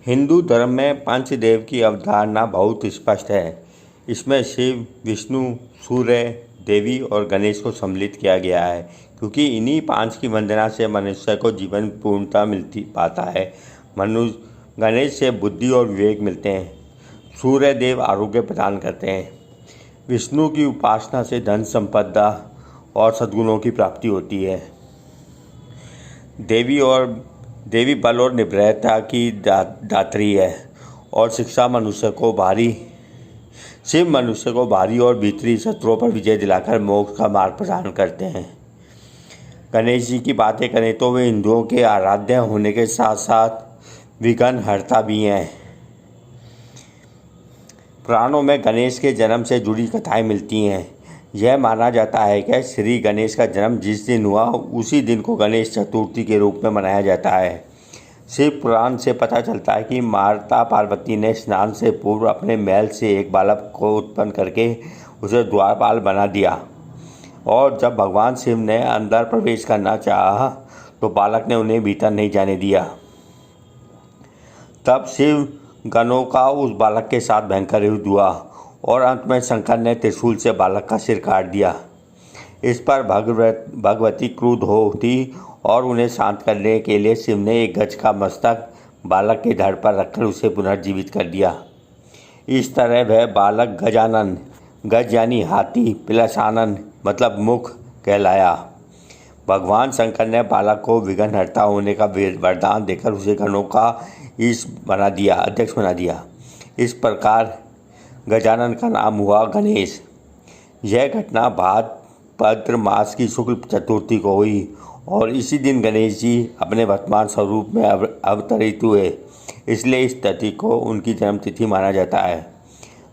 हिंदू धर्म में पंचदेव की अवधारणा बहुत स्पष्ट है। इसमें शिव, विष्णु, सूर्य, देवी और गणेश को सम्मिलित किया गया है, क्योंकि इन्हीं पांच की वंदना से मनुष्य को जीवन पूर्णता मिलती पाता है। गणेश से बुद्धि और विवेक मिलते हैं। सूर्य देव आरोग्य प्रदान करते हैं। विष्णु की उपासना से धन संपदा और सद्गुणों की प्राप्ति होती है। देवी बल और निर्भयता की दात्री है और शिव मनुष्य को भारी और भीतरी शत्रुओं पर विजय दिलाकर मोक्ष का मार्ग प्रदान करते हैं। गणेश जी की बातें करें तो वे हिंदुओं के आराध्य होने के साथ साथ विघ्न हर्ता भी हैं। पुराणों में गणेश के जन्म से जुड़ी कथाएं मिलती हैं। यह माना जाता है कि श्री गणेश का जन्म जिस दिन हुआ उसी दिन को गणेश चतुर्थी के रूप में मनाया जाता है। शिव पुराण से पता चलता है कि माता पार्वती ने स्नान से पूर्व अपने महल से एक बालक को उत्पन्न करके उसे द्वारपाल बना दिया, और जब भगवान शिव ने अंदर प्रवेश करना चाहा तो बालक ने उन्हें भीतर नहीं जाने दिया। तब शिव गणों का उस बालक के साथ भयंकर युद्ध हुआ और अंत में शंकर ने त्रिशूल से बालक का सिर काट दिया। इस पर भगवती क्रुद्ध होती और उन्हें शांत करने के लिए शिव ने एक गज का मस्तक बालक के धड़ पर रखकर उसे पुनर्जीवित कर दिया। इस तरह वह बालक गजानन, गज यानी हाथी, प्लस आनन मतलब मुख कहलाया। भगवान शंकर ने बालक को विघ्नहर्ता होने का वरदान देकर उसे गणों का अध्यक्ष बना दिया। इस प्रकार गजानन का नाम हुआ गणेश। यह घटना भाद्रपद मास की शुक्ल चतुर्थी को हुई और इसी दिन गणेश जी अपने वर्तमान स्वरूप में अवतरित हुए, इसलिए इस तिथि को उनकी जन्मतिथि माना जाता है।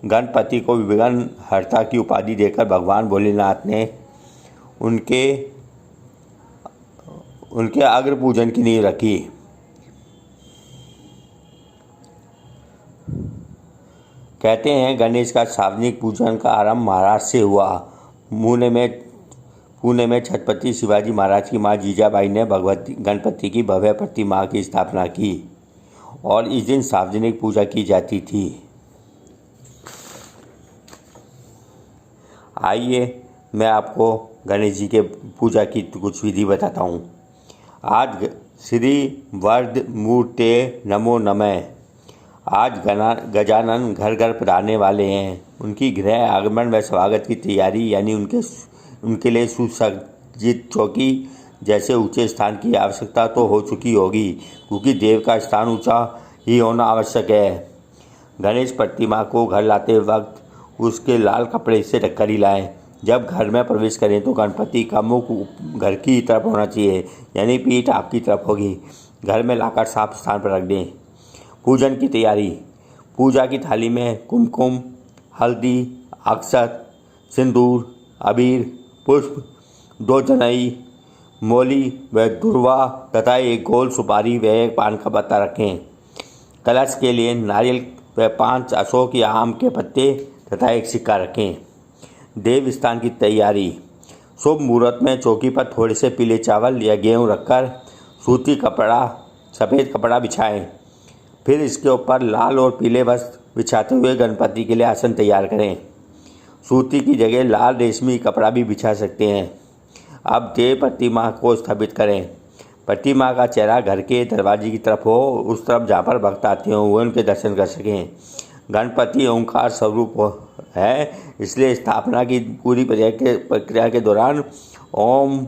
गणपति को विघ्नहर्ता की उपाधि देकर भगवान भोलेनाथ ने उनके अग्र पूजन की नींव रखी। कहते हैं गणेश का सार्वजनिक पूजन का आरंभ महाराष्ट्र से हुआ। पुणे में छत्रपति शिवाजी महाराज की मां जीजाबाई ने गणपति की भव्य प्रतिमा की स्थापना की और इस दिन सार्वजनिक पूजा की जाती थी। आइए मैं आपको गणेश जी के पूजा की कुछ विधि बताता हूँ। आज श्री वरद मूर्ते नमो नमः। आज गजानन घर घर पधारने वाले हैं। उनकी गृह आगमन व स्वागत की तैयारी यानी उनके लिए सुसज्जित चौकी जैसे ऊंचे स्थान की आवश्यकता तो हो चुकी होगी, क्योंकि देव का स्थान ऊंचा ही होना आवश्यक है। गणेश प्रतिमा को घर लाते वक्त उसके लाल कपड़े से ढककर ही लाएं। जब घर में प्रवेश करें तो गणपति का मुख घर की तरफ होना चाहिए, यानी पीठ आपकी तरफ होगी। घर में लाकर साफ स्थान पर रख दें। पूजन की तैयारी। पूजा की थाली में कुमकुम, हल्दी, अक्षत, सिंदूर, अबीर, पुष्प, 2 जनई, मोली व दुर्वा तथा एक गोल सुपारी व एक पान का पत्ता रखें। कलश के लिए नारियल व 5 अशोक या आम के पत्ते तथा एक सिक्का रखें। देव स्थान की तैयारी। शुभ मुहूर्त में चौकी पर थोड़े से पीले चावल या गेहूँ रखकर सूती सफ़ेद कपड़ा बिछाएं। फिर इसके ऊपर लाल और पीले वस्त्र बिछाते हुए गणपति के लिए आसन तैयार करें। सूती की जगह लाल रेशमी कपड़ा भी बिछा सकते हैं। अब देव प्रतिमा को स्थापित करें। प्रतिमा का चेहरा घर के दरवाजे की तरफ हो, उस तरफ जहाँ पर भक्त आते हों वे उनके दर्शन कर सकें। गणपति ओंकार स्वरूप है, इसलिए स्थापना की पूरी प्रक्रिया के दौरान ओम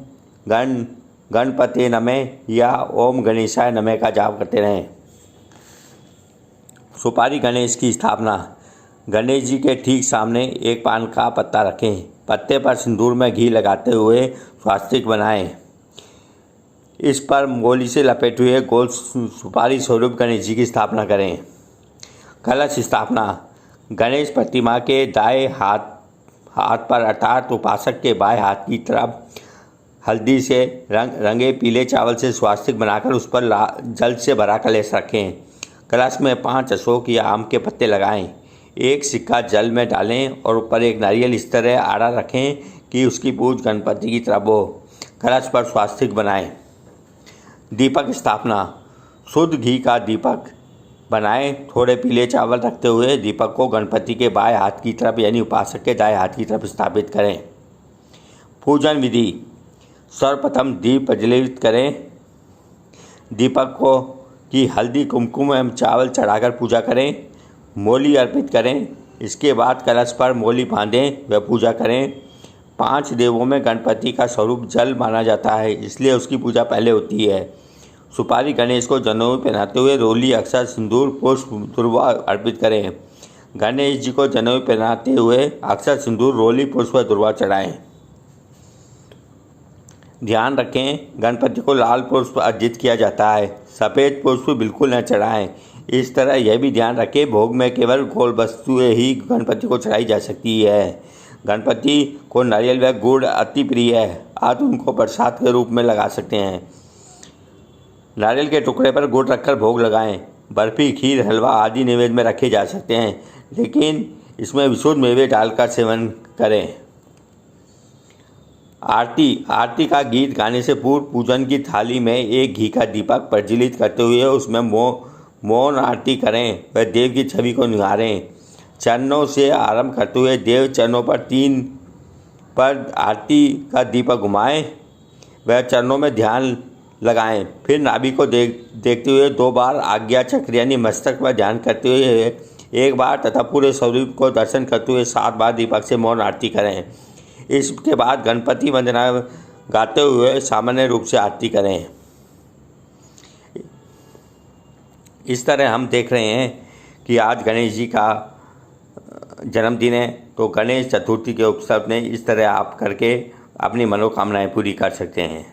गणपते नमः या ओम गणेशाय नमः का जाप करते रहें। सुपारी गणेश की स्थापना। गणेश जी के ठीक सामने एक पान का पत्ता रखें। पत्ते पर सिंदूर में घी लगाते हुए स्वास्तिक बनाएं। इस पर गोली से लपेटे हुए गोल सुपारी स्वरूप गणेश जी की स्थापना करें। कलश स्थापना। गणेश प्रतिमा के दाएं हाथ पर अर्थात उपासक के बाएं हाथ की तरफ हल्दी से रंगे पीले चावल से स्वास्तिक बनाकर उस पर जल से भरा कलश रखें। कलश में 5 अशोक या आम के पत्ते लगाएं। एक सिक्का जल में डालें और ऊपर एक नारियल इस तरह आड़ा रखें कि उसकी पूंछ गणपति की तरफ हो। कलश पर स्वास्तिक बनाएं। दीपक स्थापना। शुद्ध घी का दीपक बनाएं। थोड़े पीले चावल रखते हुए दीपक को गणपति के बाएं हाथ की तरफ यानी उपासक के दाएं हाथ की तरफ स्थापित करें। पूजन विधि। सर्वप्रथम दीप प्रज्वलित करें। दीपक को की हल्दी कुमकुम एवं चावल चढ़ाकर पूजा करें। मोली अर्पित करें। इसके बाद कलश पर मोली बांधें व पूजा करें। 5 देवों में गणपति का स्वरूप जल माना जाता है, इसलिए उसकी पूजा पहले होती है। सुपारी गणेश को जनेऊ पहनाते हुए रोली अक्षत सिंदूर पुष्प दुर्वा अर्पित करें। गणेश जी को जनेऊ पहनाते हुए अक्षत सिंदूर रोली पुष्प दुर्वा चढ़ाएं। ध्यान रखें, गणपति को लाल पुष्प अर्जित किया जाता है, सफ़ेद पुष्प बिल्कुल न चढ़ाएं। इस तरह यह भी ध्यान रखें, भोग में केवल गोल वस्तुएं ही गणपति को चढ़ाई जा सकती है। गणपति को नारियल व गुड़ अति प्रिय है, आप उनको प्रसाद के रूप में लगा सकते हैं। नारियल के टुकड़े पर गुड़ रखकर भोग लगाएं। बर्फ़ी, खीर, हलवा आदि नैवेद्य में रखे जा सकते हैं, लेकिन इसमें विशुद्ध मेवे डालकर सेवन करें। आरती का गीत गाने से पूर्व पूजन की थाली में एक घी का दीपक प्रज्वलित करते हुए उसमें मौन आरती करें व देव की छवि को निहारें। चरणों से आरंभ करते हुए देव चरणों पर 3 पर आरती का दीपक घुमाएं व चरणों में ध्यान लगाएं। फिर नाभि को देखते हुए 2 बार आज्ञा चक्र यानी मस्तक पर ध्यान करते हुए 1 बार तथा पूरे स्वरूप को दर्शन करते हुए 7 बार दीपक से मौन आरती करें। इसके बाद गणपति वंदना गाते हुए सामान्य रूप से आरती करें। इस तरह हम देख रहे हैं कि आज गणेश जी का जन्मदिन है, तो गणेश चतुर्थी के अवसर में इस तरह आप करके अपनी मनोकामनाएं पूरी कर सकते हैं।